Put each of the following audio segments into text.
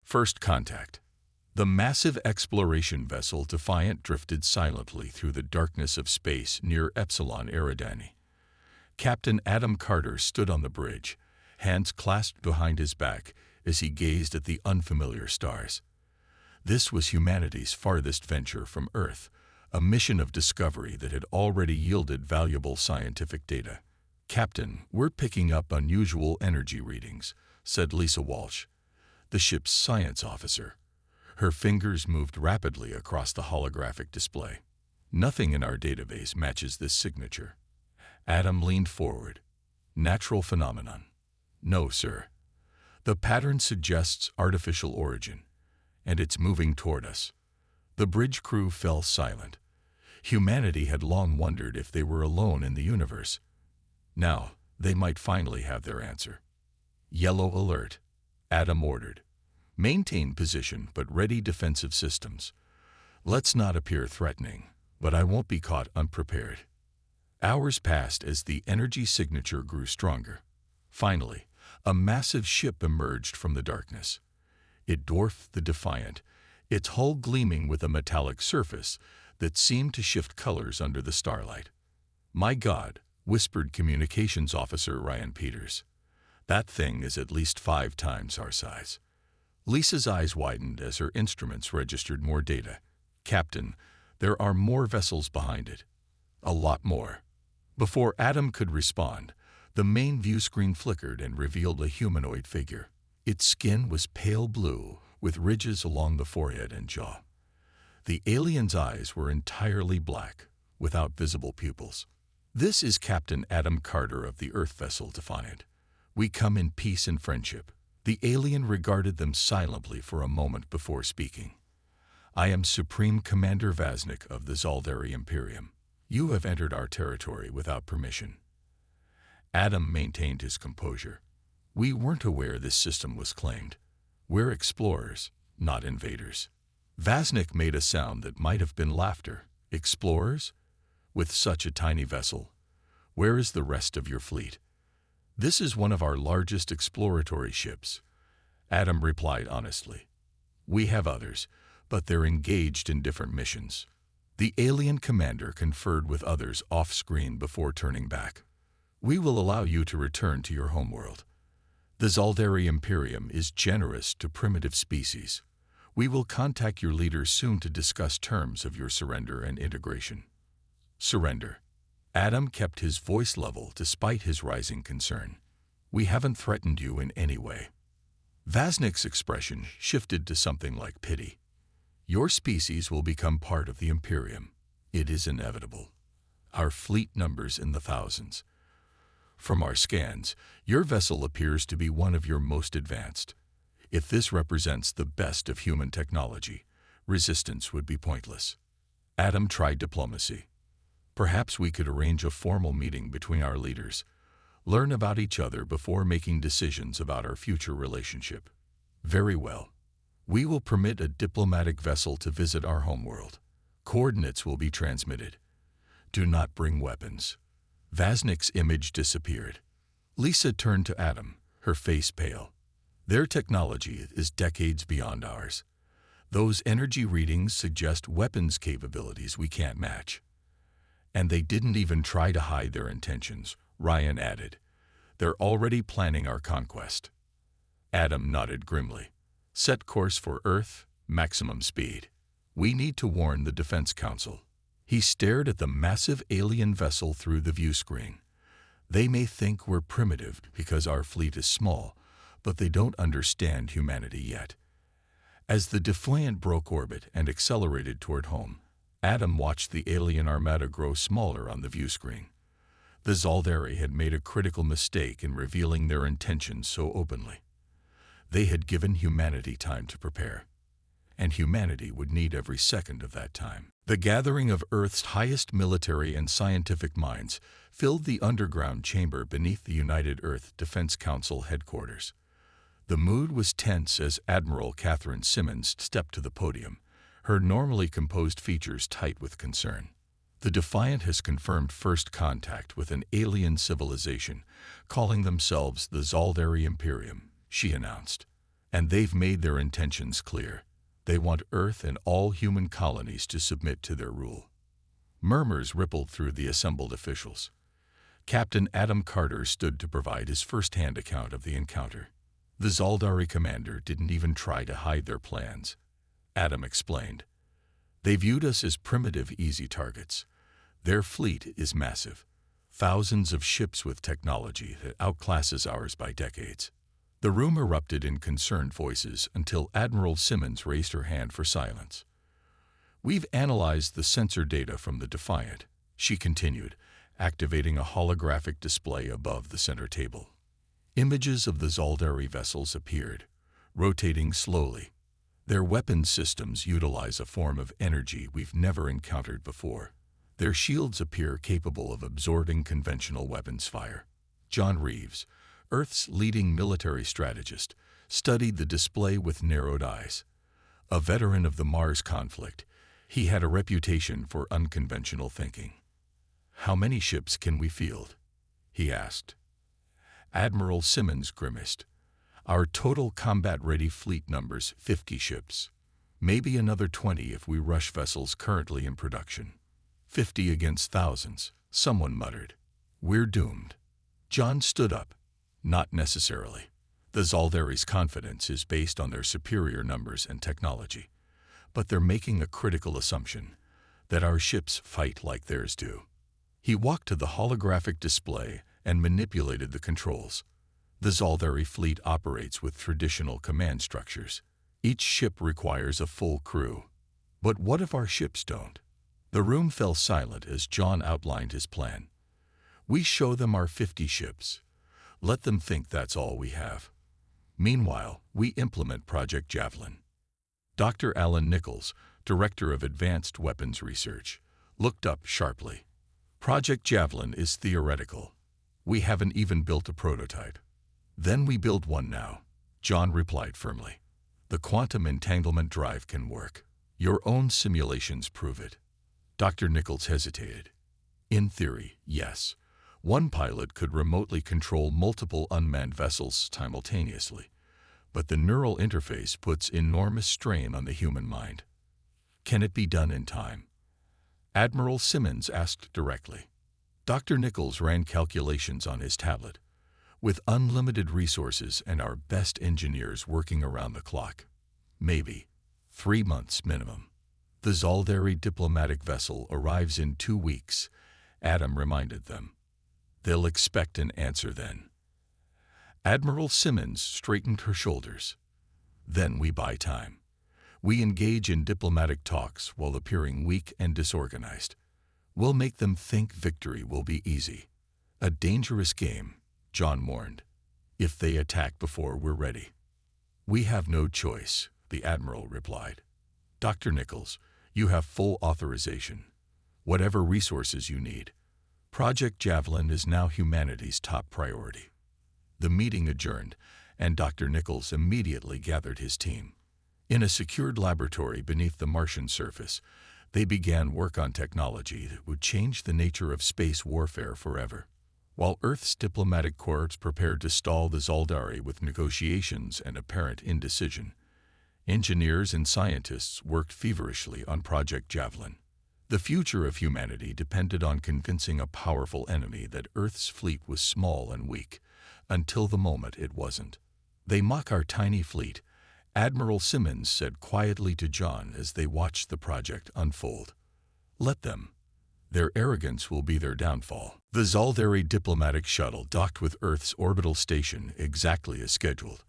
First contact. The massive exploration vessel Defiant drifted silently through the darkness of space near Epsilon Eridani. Captain Adam Carter stood on the bridge, hands clasped behind his back as he gazed at the unfamiliar stars. This was humanity's farthest venture from Earth, a mission of discovery that had already yielded valuable scientific data. "Captain, we're picking up unusual energy readings," said Lisa Walsh, the ship's science officer. Her fingers moved rapidly across the holographic display. "Nothing in our database matches this signature." Adam leaned forward. "Natural phenomenon?" "No, sir. The pattern suggests artificial origin, and it's moving toward us." The bridge crew fell silent. Humanity had long wondered if they were alone in the universe. Now, they might finally have their answer. "Yellow alert," Adam ordered. "Maintain position but ready defensive systems. Let's not appear threatening, but I won't be caught unprepared." Hours passed as the energy signature grew stronger. Finally, a massive ship emerged from the darkness. It dwarfed the Defiant, its hull gleaming with a metallic surface that seemed to shift colors under the starlight. "My God," whispered Communications Officer Ryan Peters. "That thing is at least 5 times our size." Lisa's eyes widened as her instruments registered more data. "Captain, there are more vessels behind it." "A lot more." Before Adam could respond, the main view screen flickered and revealed a humanoid figure. Its skin was pale blue, with ridges along the forehead and jaw. The alien's eyes were entirely black, without visible pupils. "This is Captain Adam Carter of the Earth vessel Defiant. We come in peace and friendship." The alien regarded them silently for a moment before speaking. "I am Supreme Commander Vaznik of the Zaldari Imperium. You have entered our territory without permission." Adam maintained his composure. "We weren't aware this system was claimed. We're explorers, not invaders." Vaznik made a sound that might have been laughter. "Explorers? With such a tiny vessel? Where is the rest of your fleet?" "This is one of our largest exploratory ships," Adam replied honestly. "We have others, but they're engaged in different missions." The alien commander conferred with others off-screen before turning back. "We will allow you to return to your homeworld. The Zaldari Imperium is generous to primitive species. We will contact your leaders soon to discuss terms of your surrender and integration." "Surrender?" Adam kept his voice level despite his rising concern. "We haven't threatened you in any way." Vaznik's expression shifted to something like pity. "Your species will become part of the Imperium. It is inevitable. Our fleet numbers in the thousands. From our scans, your vessel appears to be one of your most advanced. If this represents the best of human technology, resistance would be pointless." Adam tried diplomacy. "Perhaps we could arrange a formal meeting between our leaders, learn about each other before making decisions about our future relationship." "Very well. We will permit a diplomatic vessel to visit our homeworld. Coordinates will be transmitted. Do not bring weapons." Vaznik's image disappeared. Lisa turned to Adam, her face pale. "Their technology is decades beyond ours. Those energy readings suggest weapons capabilities we can't match." "And they didn't even try to hide their intentions," Ryan added. "They're already planning our conquest." Adam nodded grimly. "Set course for Earth, maximum speed. We need to warn the Defense Council." He stared at the massive alien vessel through the view screen. "They may think we're primitive because our fleet is small, but they don't understand humanity yet." As the Defiant broke orbit and accelerated toward home, Adam watched the alien armada grow smaller on the view screen. The Zaldari had made a critical mistake in revealing their intentions so openly. They had given humanity time to prepare, and humanity would need every second of that time. The gathering of Earth's highest military and scientific minds filled the underground chamber beneath the United Earth Defense Council headquarters. The mood was tense as Admiral Catherine Simmons stepped to the podium, her normally composed features tight with concern. "The Defiant has confirmed first contact with an alien civilization, calling themselves the Zaldari Imperium," she announced. And they've made their intentions clear. They want Earth and all human colonies to submit to their rule. Murmurs rippled through the assembled officials. Captain Adam Carter stood to provide his first-hand account of the encounter. The Zaldari commander didn't even try to hide their plans. Adam explained. They viewed us as primitive, easy targets. Their fleet is massive. Thousands of ships with technology that outclasses ours by decades. The room erupted in concerned voices until Admiral Simmons raised her hand for silence. We've analyzed the sensor data from the Defiant, she continued, activating a holographic display above the center table. Images of the Zaldari vessels appeared, rotating slowly. Their weapons systems utilize a form of energy we've never encountered before. Their shields appear capable of absorbing conventional weapons fire. John Reeves, Earth's leading military strategist, studied the display with narrowed eyes. A veteran of the Mars conflict, he had a reputation for unconventional thinking. "How many ships can we field?" he asked. Admiral Simmons grimaced. "Our total combat-ready fleet numbers 50 ships. Maybe another 20 if we rush vessels currently in production. 50 against thousands," someone muttered. "We're doomed." John stood up. "Not necessarily. The Zaldari's confidence is based on their superior numbers and technology. But they're making a critical assumption, that our ships fight like theirs do." He walked to the holographic display and manipulated the controls. The Zaldari fleet operates with traditional command structures. Each ship requires a full crew. But what if our ships don't? The room fell silent as John outlined his plan. "We show them our 50 ships. Let them think that's all we have. Meanwhile, we implement Project Javelin." Dr. Alan Nichols, Director of Advanced Weapons Research, looked up sharply. "Project Javelin is theoretical. We haven't even built a prototype." "Then we build one now," John replied firmly. "The quantum entanglement drive can work. Your own simulations prove it." Dr. Nichols hesitated. "In theory, yes. One pilot could remotely control multiple unmanned vessels simultaneously, but the neural interface puts enormous strain on the human mind." "Can it be done in time?" Admiral Simmons asked directly. Dr. Nichols ran calculations on his tablet. "With unlimited resources and our best engineers working around the clock, maybe 3 months minimum." "The Zaldari diplomatic vessel arrives in 2 weeks," Adam reminded them. "They'll expect an answer then." Admiral Simmons straightened her shoulders. "Then we buy time. We engage in diplomatic talks while appearing weak and disorganized. We'll make them think victory will be easy." "A dangerous game," John warned, "if they attack before we're ready." "We have no choice," the Admiral replied. "Dr. Nichols, you have full authorization. Whatever resources you need. Project Javelin is now humanity's top priority." The meeting adjourned, and Dr. Nichols immediately gathered his team. In a secured laboratory beneath the Martian surface, they began work on technology that would change the nature of space warfare forever. While Earth's diplomatic corps prepared to stall the Zaldari with negotiations and apparent indecision, engineers and scientists worked feverishly on Project Javelin. The future of humanity depended on convincing a powerful enemy that Earth's fleet was small and weak, until the moment it wasn't. "They mock our tiny fleet," Admiral Simmons said quietly to John as they watched the project unfold. "Let them. Their arrogance will be their downfall." The Zaldari diplomatic shuttle docked with Earth's orbital station exactly as scheduled.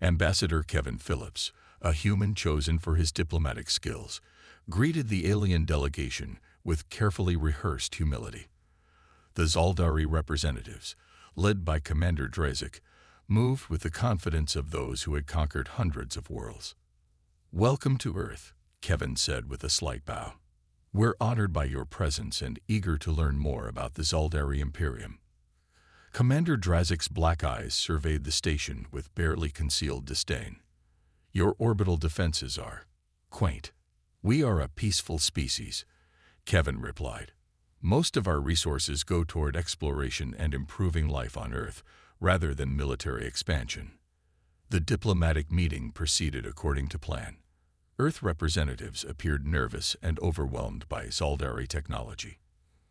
Ambassador Kevin Phillips, a human chosen for his diplomatic skills, greeted the alien delegation with carefully rehearsed humility. The Zaldari representatives, led by Commander Drazik, moved with the confidence of those who had conquered hundreds of worlds. "Welcome to Earth," Kevin said with a slight bow. "We're honored by your presence and eager to learn more about the Zaldari Imperium." Commander Drazik's black eyes surveyed the station with barely concealed disdain. "Your orbital defenses are quaint." "We are a peaceful species," Kevin replied. "Most of our resources go toward exploration and improving life on Earth, rather than military expansion." The diplomatic meeting proceeded according to plan. Earth representatives appeared nervous and overwhelmed by Zaldari technology.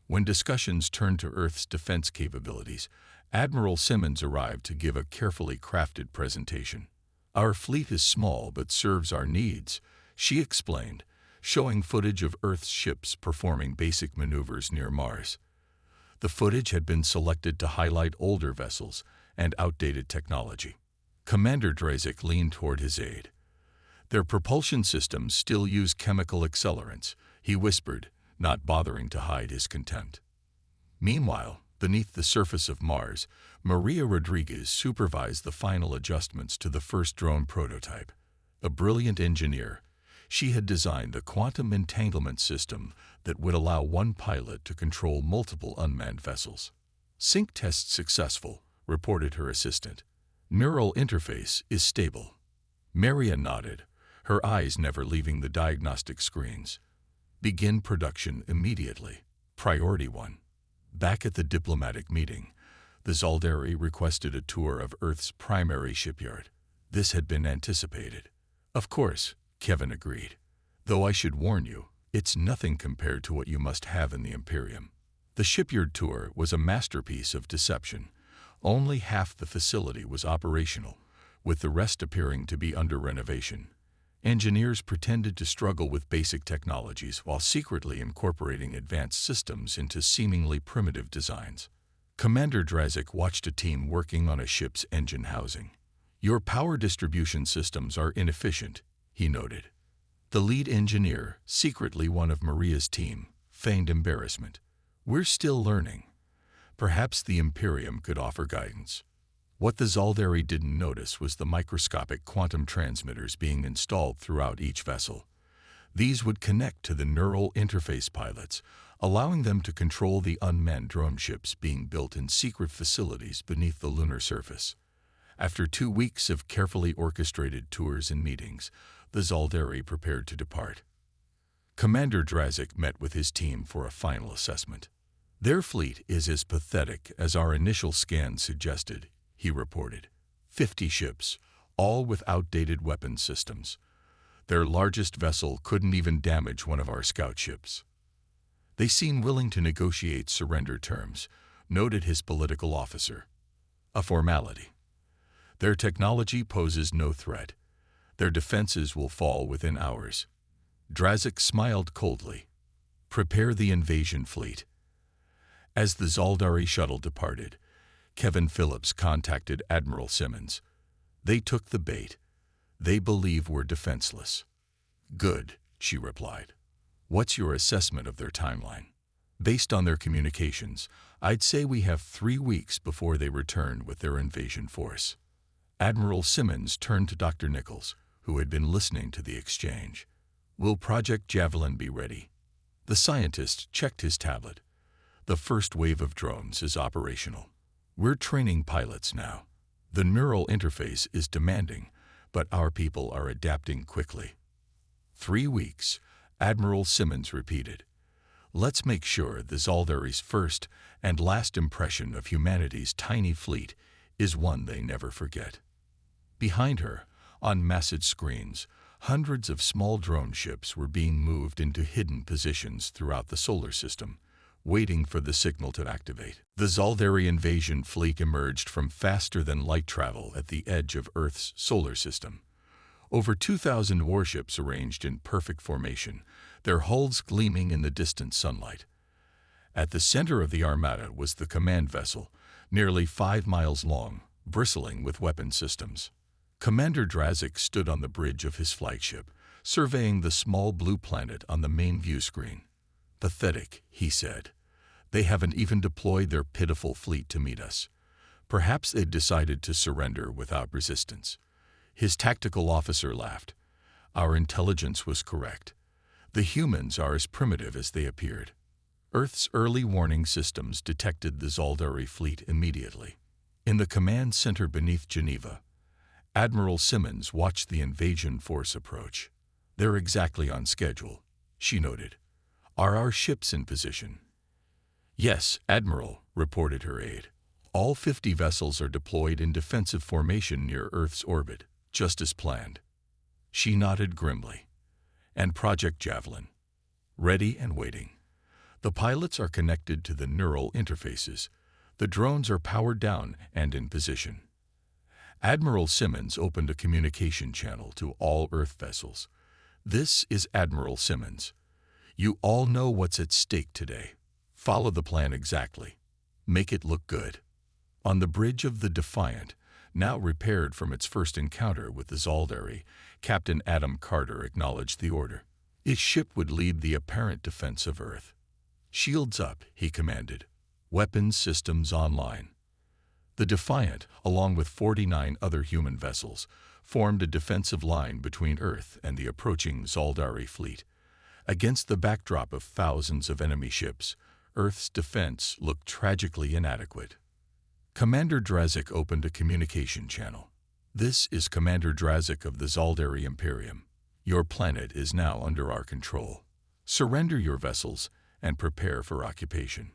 When discussions turned to Earth's defense capabilities, Admiral Simmons arrived to give a carefully crafted presentation. "Our fleet is small but serves our needs," she explained, showing footage of Earth's ships performing basic maneuvers near Mars. The footage had been selected to highlight older vessels and outdated technology. Commander Drazik leaned toward his aide. "Their propulsion systems still use chemical accelerants," he whispered, not bothering to hide his contempt. Meanwhile, beneath the surface of Mars, Maria Rodriguez supervised the final adjustments to the first drone prototype. A brilliant engineer, she had designed the quantum entanglement system that would allow one pilot to control multiple unmanned vessels. "Sync test successful," reported her assistant. "Neural interface is stable." Maria nodded, her eyes never leaving the diagnostic screens. "Begin production immediately. Priority 1. Back at the diplomatic meeting, the Zaldari requested a tour of Earth's primary shipyard. This had been anticipated. "Of course," Kevin agreed. "Though I should warn you, it's nothing compared to what you must have in the Imperium." The shipyard tour was a masterpiece of deception. Only half the facility was operational, with the rest appearing to be under renovation. Engineers pretended to struggle with basic technologies while secretly incorporating advanced systems into seemingly primitive designs. Commander Drazik watched a team working on a ship's engine housing. "Your power distribution systems are inefficient," he noted. The lead engineer, secretly one of Maria's team, feigned embarrassment. "We're still learning. Perhaps the Imperium could offer guidance." What the Zaldari didn't notice was the microscopic quantum transmitters being installed throughout each vessel. These would connect to the neural interface pilots, allowing them to control the unmanned drone ships being built in secret facilities beneath the lunar surface. After 2 weeks of carefully orchestrated tours and meetings, the Zaldari prepared to depart. Commander Drazik met with his team for a final assessment. "Their fleet is as pathetic as our initial scans suggested," he reported. 50 ships, all with outdated weapons systems. Their largest vessel couldn't even damage one of our scout ships. "They seem willing to negotiate surrender terms," noted his political officer. "A formality. Their technology poses no threat. Their defenses will fall within hours." Drazik smiled coldly. "Prepare the invasion fleet." As the Zaldari shuttle departed, Kevin Phillips contacted Admiral Simmons. "They took the bait. They believe we're defenseless." "Good," she replied. "What's your assessment of their timeline?" "Based on their communications, I'd say we have 3 weeks before they return with their invasion force." Admiral Simmons turned to Dr. Nichols, who had been listening to the exchange. "Will Project Javelin be ready?" The scientist checked his tablet. "The first wave of drones is operational. We're training pilots now. The neural interface is demanding, but our people are adapting quickly." 3 weeks, Admiral Simmons repeated. "Let's make sure the Zaldari's first and last impression of humanity's tiny fleet is one they never forget." Behind her, on massive screens, hundreds of small drone ships were being moved into hidden positions throughout the solar system, waiting for the signal to activate. The Zaldari invasion fleet emerged from faster-than-light travel at the edge of Earth's solar system. Over 2,000 warships arranged in perfect formation, their hulls gleaming in the distant sunlight. At the center of the armada was the command vessel, nearly 5 miles long, bristling with weapon systems. Commander Drazik stood on the bridge of his flagship, surveying the small blue planet on the main view screen. "Pathetic," he said. "They haven't even deployed their pitiful fleet to meet us. Perhaps they've decided to surrender without resistance." His tactical officer laughed. "Our intelligence was correct. The humans are as primitive as they appeared." Earth's early warning systems detected the Zaldari fleet immediately. In the command center beneath Geneva, Admiral Simmons watched the invasion force approach. "They're exactly on schedule," she noted. "Are our ships in position?" "Yes, Admiral," reported her aide. "All 50 vessels are deployed in defensive formation near Earth's orbit." just as planned. She nodded grimly. And Project Javelin. Ready and waiting. The pilots are connected to the neural interfaces. The drones are powered down and in position. Admiral Simmons opened a communication channel to all Earth vessels. This is Admiral Simmons. You all know what's at stake today. Follow the plan exactly. Make it look good. On the bridge of the Defiant, now repaired from its first encounter with the Zaldari, Captain Adam Carter acknowledged the order. His ship would lead the apparent defense of Earth. Shields up, he commanded. Weapons systems online. The Defiant, along with 49 other human vessels, formed a defensive line between Earth and the approaching Zaldari fleet. Against the backdrop of thousands of enemy ships, Earth's defense looked tragically inadequate. Commander Drazik opened a communication channel. This is Commander Drazik of the Zaldari Imperium. Your planet is now under our control. Surrender your vessels and prepare for occupation.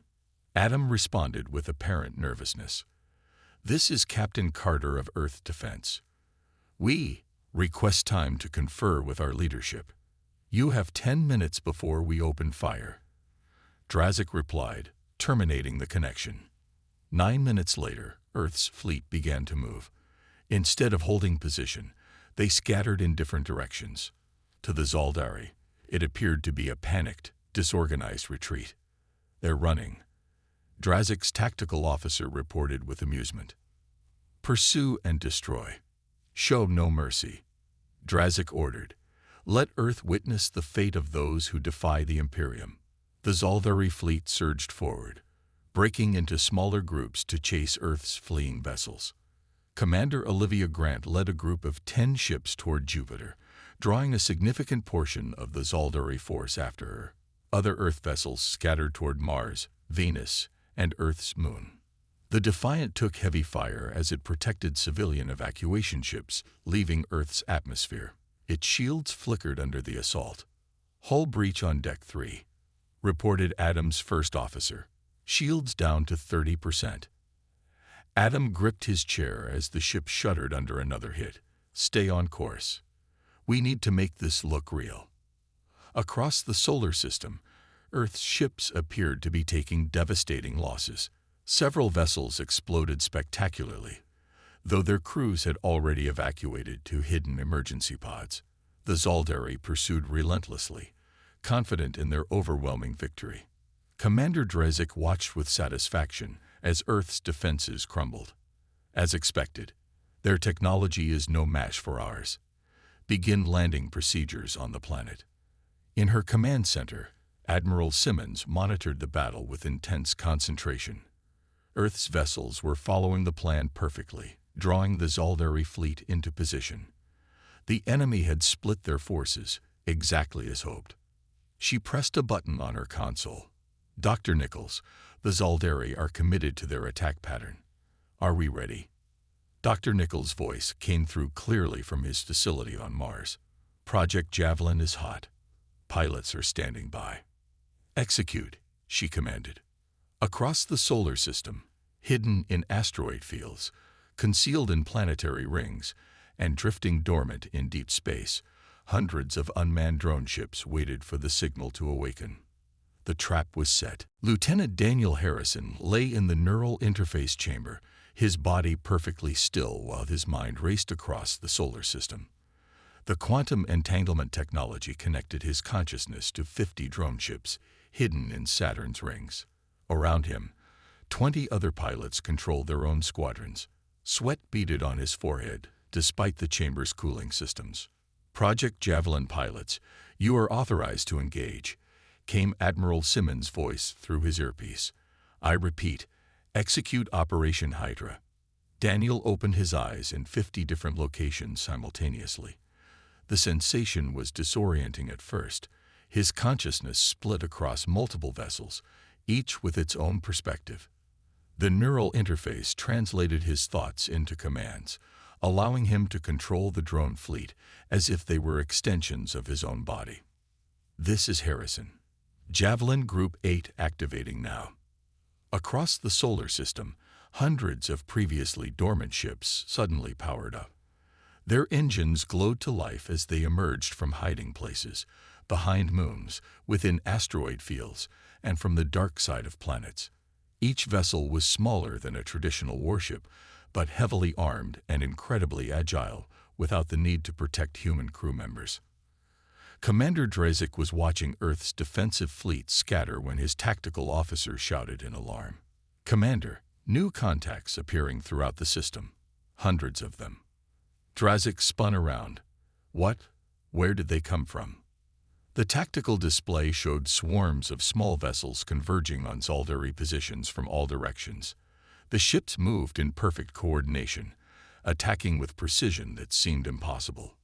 Adam responded with apparent nervousness. This is Captain Carter of Earth Defense. We request time to confer with our leadership. You have 10 minutes before we open fire. Drazik replied, terminating the connection. 9 minutes later, Earth's fleet began to move. Instead of holding position, they scattered in different directions. To the Zaldari, it appeared to be a panicked, disorganized retreat. They're running. Drazik's tactical officer reported with amusement. Pursue and destroy. Show no mercy. Drazik ordered. Let Earth witness the fate of those who defy the Imperium. The Zaldari fleet surged forward, breaking into smaller groups to chase Earth's fleeing vessels. Commander Olivia Grant led a group of 10 ships toward Jupiter, drawing a significant portion of the Zaldari force after her. Other Earth vessels scattered toward Mars, Venus, and Earth's moon. The Defiant took heavy fire as it protected civilian evacuation ships leaving Earth's atmosphere. Its shields flickered under the assault. Hull breach on Deck 3, reported Adam's first officer. Shields down to 30%. Adam gripped his chair as the ship shuddered under another hit. Stay on course. We need to make this look real. Across the solar system, Earth's ships appeared to be taking devastating losses. Several vessels exploded spectacularly, though their crews had already evacuated to hidden emergency pods. The Zaldari pursued relentlessly, confident in their overwhelming victory. Commander Drazik watched with satisfaction as Earth's defenses crumbled. As expected, their technology is no match for ours. Begin landing procedures on the planet. In her command center, Admiral Simmons monitored the battle with intense concentration. Earth's vessels were following the plan perfectly, drawing the Zaldari fleet into position. The enemy had split their forces, exactly as hoped. She pressed a button on her console. Dr. Nichols, the Zaldari are committed to their attack pattern. Are we ready? Dr. Nichols' voice came through clearly from his facility on Mars. Project Javelin is hot. Pilots are standing by. Execute, she commanded. Across the solar system, hidden in asteroid fields, concealed in planetary rings, and drifting dormant in deep space, hundreds of unmanned drone ships waited for the signal to awaken. The trap was set. Lieutenant Daniel Harrison lay in the neural interface chamber, his body perfectly still while his mind raced across the solar system. The quantum entanglement technology connected his consciousness to 50 drone ships hidden in Saturn's rings. Around him, 20 other pilots controlled their own squadrons. Sweat beaded on his forehead, despite the chamber's cooling systems. Project Javelin pilots, you are authorized to engage, came Admiral Simmons' voice through his earpiece. I repeat, execute Operation Hydra. Daniel opened his eyes in 50 different locations simultaneously. The sensation was disorienting at first. His consciousness split across multiple vessels, each with its own perspective. The neural interface translated his thoughts into commands, allowing him to control the drone fleet as if they were extensions of his own body. This is Harrison. Javelin Group 8 activating now. Across the solar system, hundreds of previously dormant ships suddenly powered up. Their engines glowed to life as they emerged from hiding places, behind moons, within asteroid fields, and from the dark side of planets. Each vessel was smaller than a traditional warship, but heavily armed and incredibly agile, without the need to protect human crew members. Commander Drezik was watching Earth's defensive fleet scatter when his tactical officer shouted in alarm. "Commander, new contacts appearing throughout the system. Hundreds of them." Drezik spun around. What? Where did they come from? The tactical display showed swarms of small vessels converging on Zaldari positions from all directions. The ships moved in perfect coordination, attacking with precision that seemed impossible.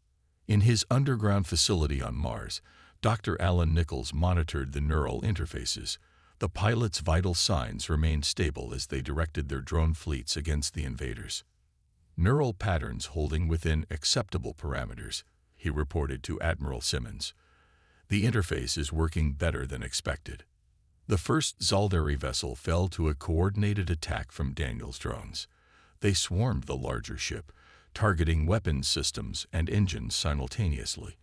In his underground facility on Mars, Dr. Alan Nichols monitored the neural interfaces. The pilots' vital signs remained stable as they directed their drone fleets against the invaders. "Neural patterns holding within acceptable parameters," he reported to Admiral Simmons. "The interface is working better than expected." The first Zaldari vessel fell to a coordinated attack from Daniel's drones. They swarmed the larger ship, targeting weapons systems and engines simultaneously.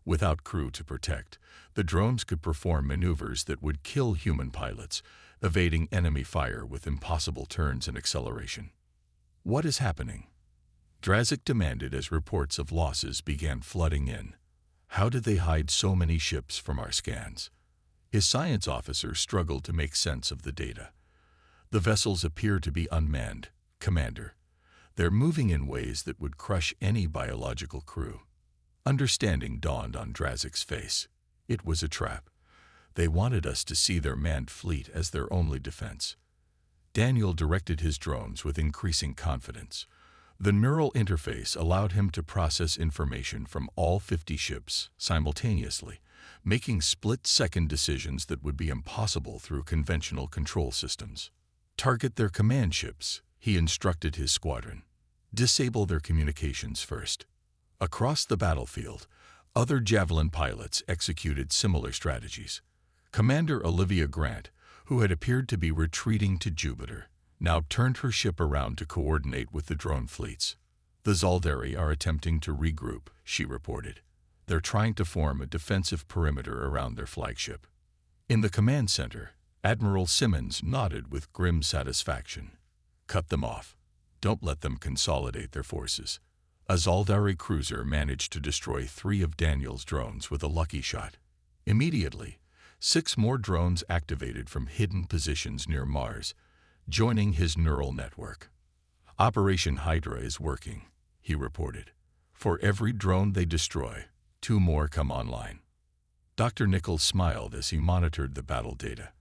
Without crew to protect, the drones could perform maneuvers that would kill human pilots, evading enemy fire with impossible turns and acceleration. "What is happening?" Drezik demanded as reports of losses began flooding in. "How did they hide so many ships from our scans?" His science officer struggled to make sense of the data. "The vessels appear to be unmanned, Commander. They're moving in ways that would crush any biological crew." Understanding dawned on Drazik's face. It was a trap. They wanted us to see their manned fleet as their only defense. Daniel directed his drones with increasing confidence. The neural interface allowed him to process information from all 50 ships simultaneously, making split-second decisions that would be impossible through conventional control systems. "Target their command ships," he instructed his squadron. "Disable their communications first." Across the battlefield, other Javelin pilots executed similar strategies. Commander Olivia Grant, who had appeared to be retreating to Jupiter, now turned her ship around to coordinate with the drone fleets. "The Zaldari are attempting to regroup," she reported. "They're trying to form a defensive perimeter around their flagship." In the command center, Admiral Simmons nodded with grim satisfaction. "Cut them off. Don't let them consolidate their forces." A Zaldari cruiser managed to destroy 3 of Daniel's drones with a lucky shot. Immediately, 6 more drones activated from hidden positions near Mars, joining his neural network. "Operation Hydra is working," he reported. "For every drone they destroy, 2 more come online." Dr. Nichols smiled as he monitored the battle data.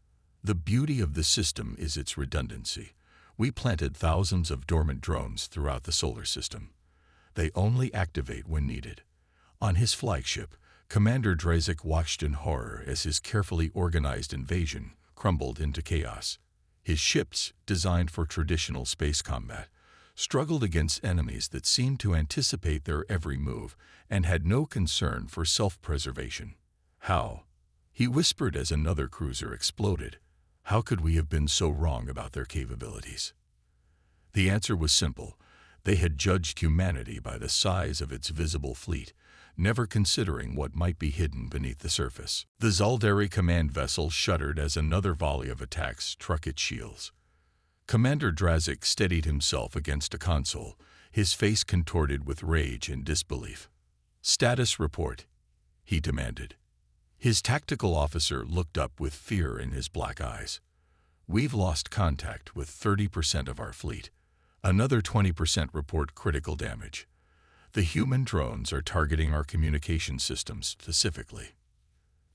"The beauty of the system is its redundancy. We planted thousands of dormant drones throughout the solar system. They only activate when needed." On his flagship, Commander Drezik watched in horror as his carefully organized invasion crumbled into chaos. His ships, designed for traditional space combat, struggled against enemies that seemed to anticipate their every move and had no concern for self-preservation. "How?" he whispered as another cruiser exploded. "How could we have been so wrong about their capabilities?" The answer was simple. They had judged humanity by the size of its visible fleet, never considering what might be hidden beneath the surface. The Zaldari command vessel shuddered as another volley of attacks struck its shields. Commander Drezik steadied himself against a console, his face contorted with rage and disbelief. "Status report," he demanded. His tactical officer looked up with fear in his black eyes. "We've lost contact with 30% of our fleet. Another 20% report critical damage. The human drones are targeting our communication systems specifically."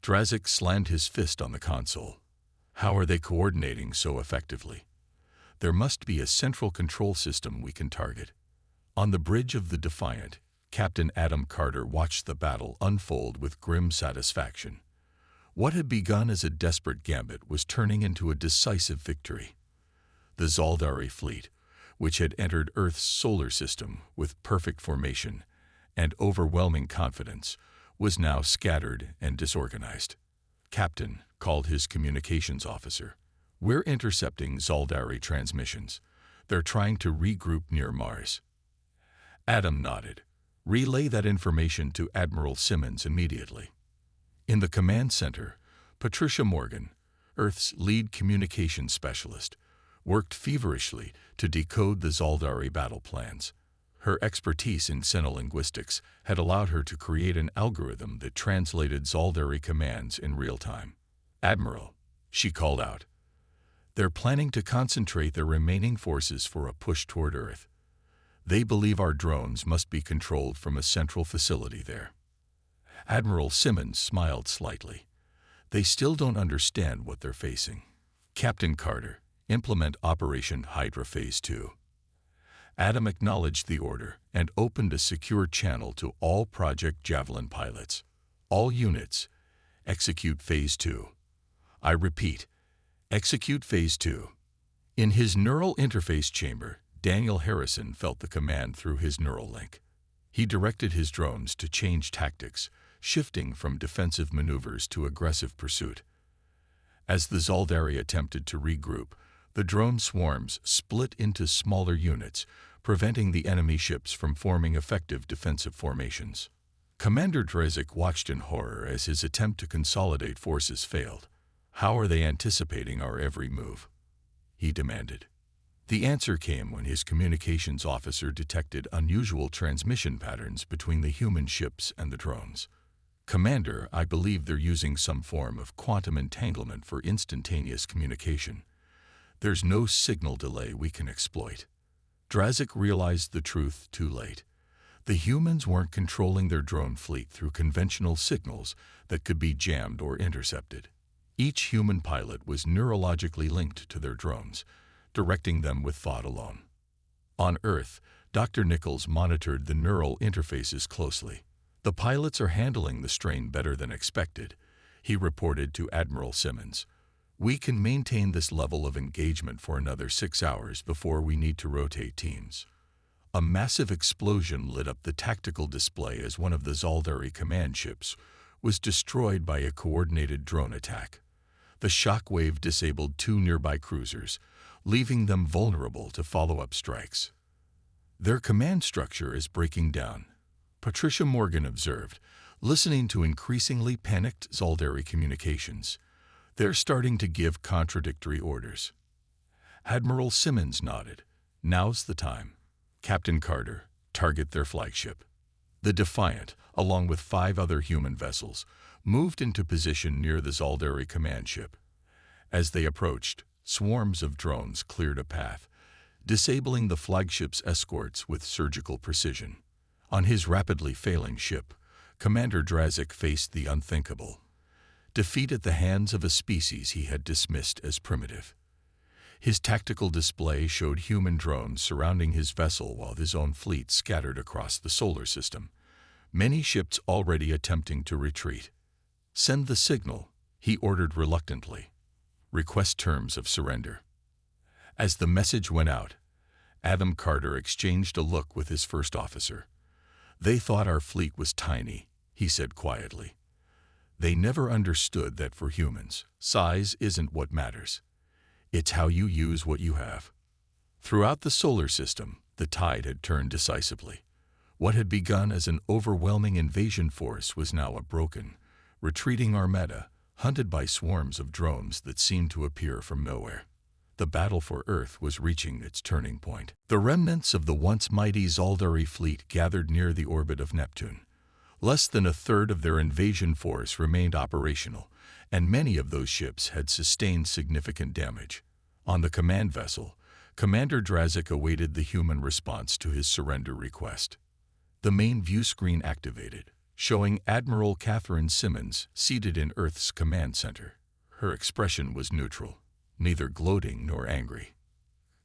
Drezik slammed his fist on the console. "How are they coordinating so effectively? There must be a central control system we can target." On the bridge of the Defiant, Captain Adam Carter watched the battle unfold with grim satisfaction. What had begun as a desperate gambit was turning into a decisive victory. The Zaldari fleet, which had entered Earth's solar system with perfect formation and overwhelming confidence, was now scattered and disorganized. "Captain," called his communications officer, "we're intercepting Zaldari transmissions. They're trying to regroup near Mars." Adam nodded. Relay that information to Admiral Simmons immediately." In the command center, Patricia Morgan, Earth's lead communications specialist, worked feverishly to decode the Zaldari battle plans. Her expertise in xenolinguistics had allowed her to create an algorithm that translated Zaldari commands in real time. "Admiral," she called out, "they're planning to concentrate their remaining forces for a push toward Earth. They believe our drones must be controlled from a central facility there." Admiral Simmons smiled slightly. "They still don't understand what they're facing." "Captain Carter, implement Operation Hydra Phase 2. Adam acknowledged the order and opened a secure channel to all Project Javelin pilots. "All units, execute Phase 2. I repeat, execute Phase 2. In his neural interface chamber, Daniel Harrison felt the command through his neural link. He directed his drones to change tactics, shifting from defensive maneuvers to aggressive pursuit. As the Zaldari attempted to regroup, the drone swarms split into smaller units, preventing the enemy ships from forming effective defensive formations. Commander Drezik watched in horror as his attempt to consolidate forces failed. "How are they anticipating our every move?" he demanded. The answer came when his communications officer detected unusual transmission patterns between the human ships and the drones. "Commander, I believe they're using some form of quantum entanglement for instantaneous communication. There's no signal delay we can exploit." Drazik realized the truth too late. The humans weren't controlling their drone fleet through conventional signals that could be jammed or intercepted. Each human pilot was neurologically linked to their drones, directing them with thought alone. On Earth, Dr. Nichols monitored the neural interfaces closely. "The pilots are handling the strain better than expected," he reported to Admiral Simmons. "We can maintain this level of engagement for another 6 hours before we need to rotate teams." A massive explosion lit up the tactical display as one of the Zaldari command ships was destroyed by a coordinated drone attack. The shockwave disabled 2 nearby cruisers, leaving them vulnerable to follow-up strikes. "Their command structure is breaking down," Patricia Morgan observed, listening to increasingly panicked Zaldari communications. "They're starting to give contradictory orders." Admiral Simmons nodded. "Now's the time. Captain Carter, target their flagship." The Defiant, along with 5 other human vessels, moved into position near the Zaldari command ship. As they approached, swarms of drones cleared a path, disabling the flagship's escorts with surgical precision. On his rapidly failing ship, Commander Drazik faced the unthinkable: defeat at the hands of a species he had dismissed as primitive. His tactical display showed human drones surrounding his vessel while his own fleet scattered across the solar system, many ships already attempting to retreat. "Send the signal," he ordered reluctantly. "Request terms of surrender." As the message went out, Adam Carter exchanged a look with his first officer. "They thought our fleet was tiny," he said quietly. "They never understood that for humans, size isn't what matters. It's how you use what you have." Throughout the solar system, the tide had turned decisively. What had begun as an overwhelming invasion force was now a broken, retreating armada, hunted by swarms of drones that seemed to appear from nowhere. The battle for Earth was reaching its turning point. The remnants of the once mighty Zaldari fleet gathered near the orbit of Neptune. Less than a third of their invasion force remained operational, and many of those ships had sustained significant damage. On the command vessel, Commander Drazik awaited the human response to his surrender request. The main view screen activated, showing Admiral Catherine Simmons seated in Earth's command center. Her expression was neutral, neither gloating nor angry.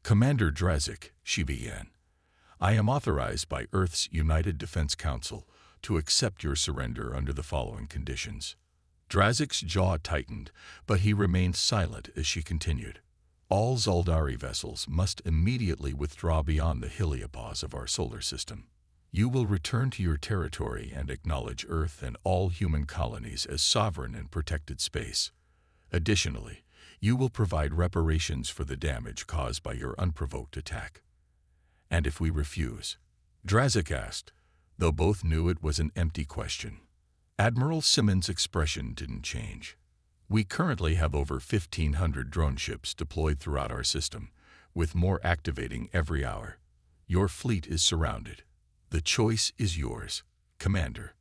"Commander Drazik," she began, "I am authorized by Earth's United Defense Council to accept your surrender under the following conditions." Drazik's jaw tightened, but he remained silent as she continued. "All Zaldari vessels must immediately withdraw beyond the heliopause of our solar system. You will return to your territory and acknowledge Earth and all human colonies as sovereign and protected space. Additionally, you will provide reparations for the damage caused by your unprovoked attack." "And if we refuse?" Drazik asked. though both knew it was an empty question. Admiral Simmons' expression didn't change. We currently have over 1,500 drone ships deployed throughout our system, with more activating every hour. Your fleet is surrounded. The choice is yours, Commander.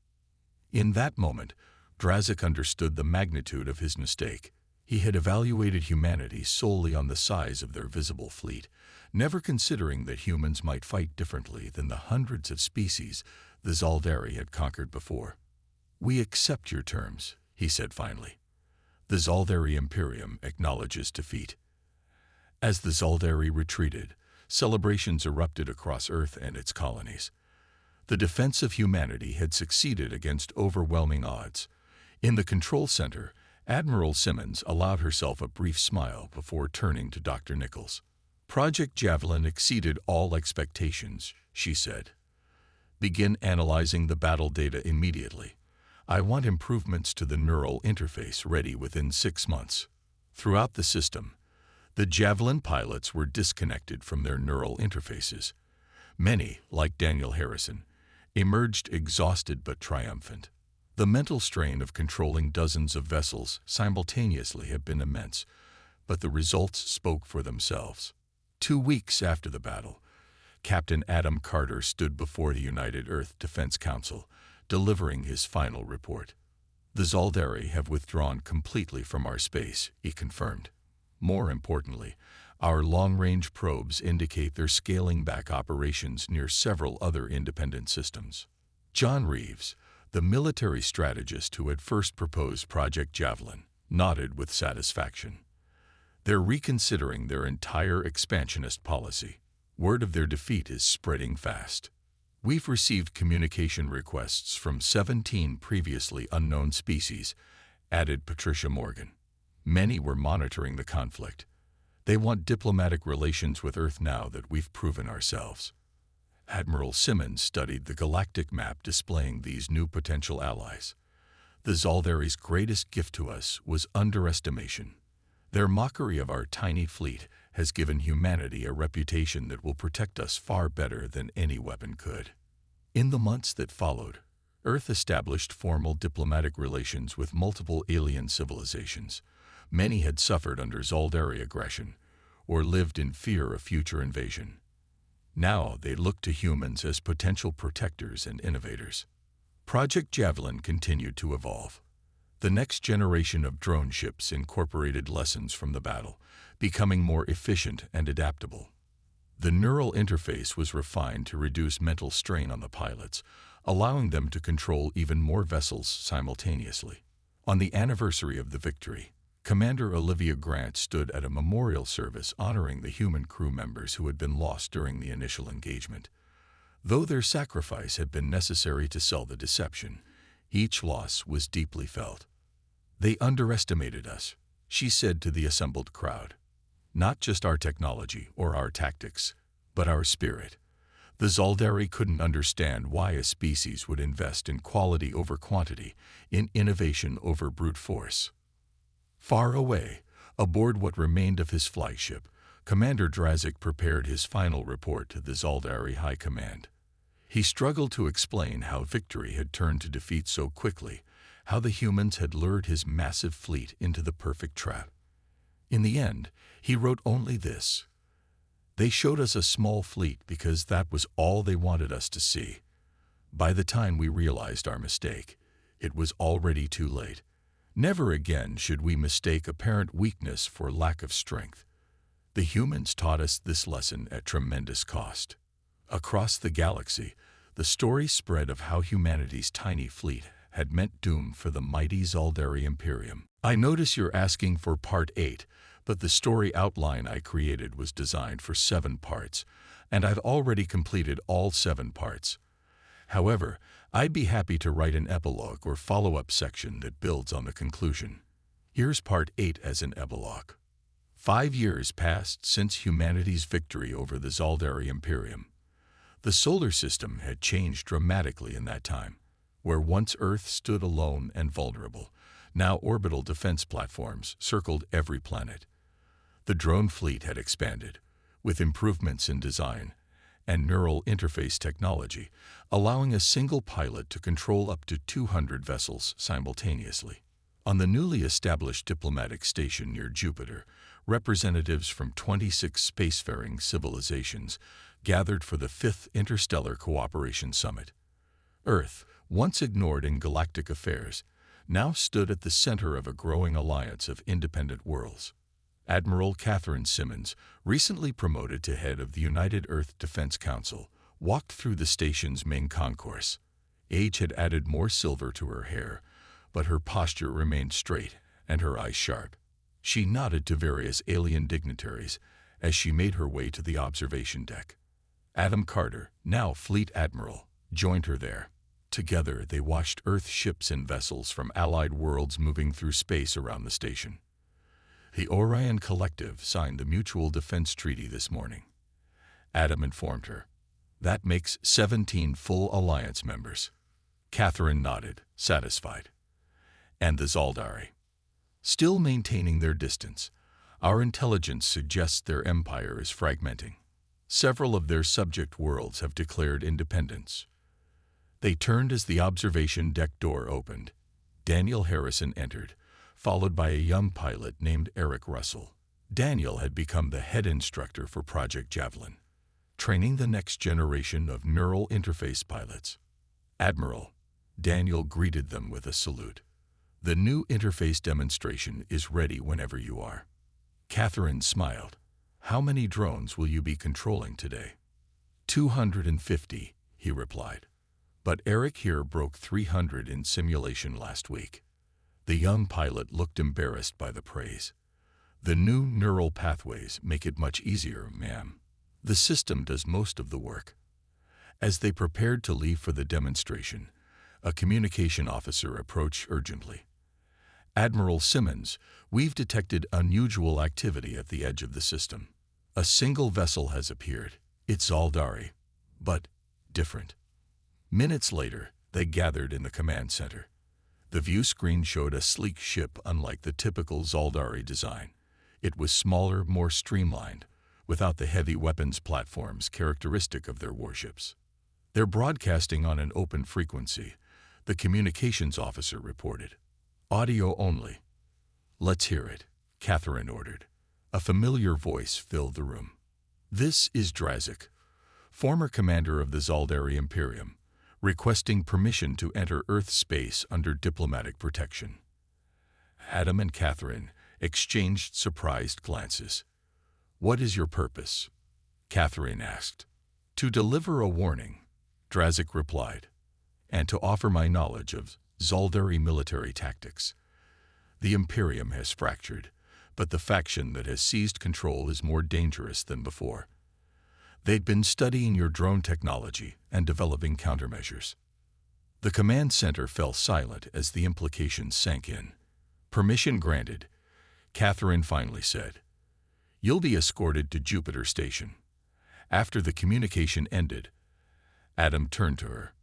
In that moment, Drazik understood the magnitude of his mistake. He had evaluated humanity solely on the size of their visible fleet, never considering that humans might fight differently than the hundreds of species the Zaldari had conquered before. "We accept your terms," he said finally. The Zaldari Imperium acknowledges defeat. As the Zaldari retreated, celebrations erupted across Earth and its colonies. The defense of humanity had succeeded against overwhelming odds. In the control center, Admiral Simmons allowed herself a brief smile before turning to Dr. Nichols. "Project Javelin exceeded all expectations," she said. "Begin analyzing the battle data immediately. I want improvements to the neural interface ready within 6 months." Throughout the system, the Javelin pilots were disconnected from their neural interfaces. Many, like Daniel Harrison, emerged exhausted but triumphant. The mental strain of controlling dozens of vessels simultaneously had been immense, but the results spoke for themselves. 2 weeks after the battle, Captain Adam Carter stood before the United Earth Defense Council, delivering his final report. "The Zaldari have withdrawn completely from our space," he confirmed. "More importantly, our long-range probes indicate they're scaling back operations near several other independent systems." John Reeves, the military strategist who had first proposed Project Javelin, nodded with satisfaction. "They're reconsidering their entire expansionist policy. Word of their defeat is spreading fast. We've received communication requests from 17 previously unknown species," added Patricia Morgan. "Many were monitoring the conflict. They want diplomatic relations with Earth now that we've proven ourselves." Admiral Simmons studied the galactic map displaying these new potential allies. "The Zaldari's greatest gift to us was underestimation. Their mockery of our tiny fleet has given humanity a reputation that will protect us far better than any weapon could." In the months that followed, Earth established formal diplomatic relations with multiple alien civilizations. Many had suffered under Zaldari aggression, or lived in fear of future invasion. Now they looked to humans as potential protectors and innovators. Project Javelin continued to evolve. The next generation of drone ships incorporated lessons from the battle, becoming more efficient and adaptable. The neural interface was refined to reduce mental strain on the pilots, allowing them to control even more vessels simultaneously. On the anniversary of the victory, Commander Olivia Grant stood at a memorial service honoring the human crew members who had been lost during the initial engagement. Though their sacrifice had been necessary to sell the deception, each loss was deeply felt. "They underestimated us," she said to the assembled crowd. "Not just our technology or our tactics, but our spirit. The Zaldari couldn't understand why a species would invest in quality over quantity, in innovation over brute force." Far away, aboard what remained of his flagship, Commander Drazik prepared his final report to the Zaldari High Command. He struggled to explain how victory had turned to defeat so quickly, how the humans had lured his massive fleet into the perfect trap. In the end, he wrote only this: "They showed us a small fleet because that was all they wanted us to see. By the time we realized our mistake, it was already too late. Never again should we mistake apparent weakness for lack of strength. The humans taught us this lesson at tremendous cost." Across the galaxy, the story spread of how humanity's tiny fleet had meant doom for the mighty Zaldari Imperium. "I notice you're asking for Part 8, but the story outline I created was designed for 7 parts, and I've already completed all 7 parts. However, I'd be happy to write an epilogue or follow-up section that builds on the conclusion. Here's Part 8 as an epilogue. 5 years passed since humanity's victory over the Zaldari Imperium. The solar system had changed dramatically in that time. Where once Earth stood alone and vulnerable, now orbital defense platforms circled every planet. The drone fleet had expanded, with improvements in design, and neural interface technology, allowing a single pilot to control up to 200 vessels simultaneously. On the newly established diplomatic station near Jupiter, representatives from 26 spacefaring civilizations gathered for the 5th Interstellar Cooperation Summit. Earth, once ignored in galactic affairs, now stood at the center of a growing alliance of independent worlds. Admiral Catherine Simmons, recently promoted to head of the United Earth Defense Council, walked through the station's main concourse. Age had added more silver to her hair, but her posture remained straight and her eyes sharp. She nodded to various alien dignitaries as she made her way to the observation deck. Adam Carter, now Fleet Admiral, joined her there. Together, they watched Earth ships and vessels from allied worlds moving through space around the station. The Orion Collective signed the Mutual Defense Treaty this morning. Adam informed her. That makes 17 full alliance members. Catherine nodded, satisfied. And the Zaldari. Still maintaining their distance, our intelligence suggests their empire is fragmenting. Several of their subject worlds have declared independence. They turned as the observation deck door opened. Daniel Harrison entered, followed by a young pilot named Eric Russell. Daniel had become the head instructor for Project Javelin, training the next generation of neural interface pilots. Admiral, Daniel greeted them with a salute. The new interface demonstration is ready whenever you are. Catherine smiled. How many drones will you be controlling today? 250, he replied. But Eric here broke 300 in simulation last week. The young pilot looked embarrassed by the praise. The new neural pathways make it much easier, ma'am. The system does most of the work. As they prepared to leave for the demonstration, a communication officer approached urgently. Admiral Simmons, we've detected unusual activity at the edge of the system. A single vessel has appeared. It's Zaldari, but different. Minutes later, they gathered in the command center. The view screen showed a sleek ship unlike the typical Zaldari design. It was smaller, more streamlined, without the heavy weapons platforms characteristic of their warships. They're broadcasting on an open frequency, the communications officer reported. Audio only. Let's hear it, Catherine ordered. A familiar voice filled the room. This is Drazik, former commander of the Zaldari Imperium, requesting permission to enter Earth space under diplomatic protection. Adam and Catherine exchanged surprised glances. What is your purpose? Catherine asked. To deliver a warning, Drazik replied, and to offer my knowledge of Zaldari military tactics. The Imperium has fractured, but the faction that has seized control is more dangerous than before. They'd been studying your drone technology and developing countermeasures. The command center fell silent as the implications sank in. Permission granted, Catherine finally said. You'll be escorted to Jupiter Station. After the communication ended, Adam turned to her.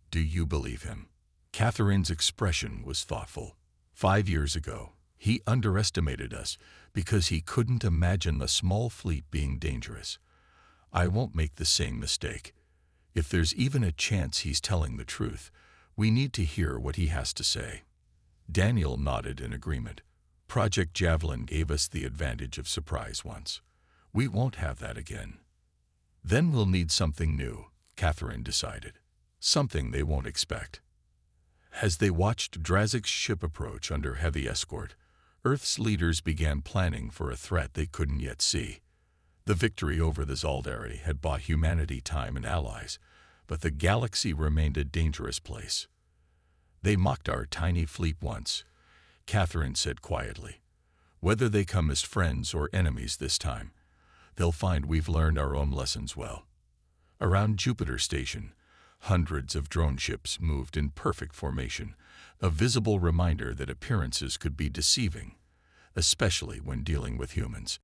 Do you believe him? Catherine's expression was thoughtful. 5 years ago, he underestimated us because he couldn't imagine the small fleet being dangerous. I won't make the same mistake. If there's even a chance he's telling the truth, we need to hear what he has to say. Daniel nodded in agreement. Project Javelin gave us the advantage of surprise once. We won't have that again. Then we'll need something new, Catherine decided. Something they won't expect. As they watched Drazik's ship approach under heavy escort, Earth's leaders began planning for a threat they couldn't yet see. The victory over the Zaldari had bought humanity time and allies, but the galaxy remained a dangerous place. They mocked our tiny fleet once, Catherine said quietly. Whether they come as friends or enemies this time, they'll find we've learned our own lessons well. Around Jupiter Station, hundreds of drone ships moved in perfect formation, a visible reminder that appearances could be deceiving, especially when dealing with humans.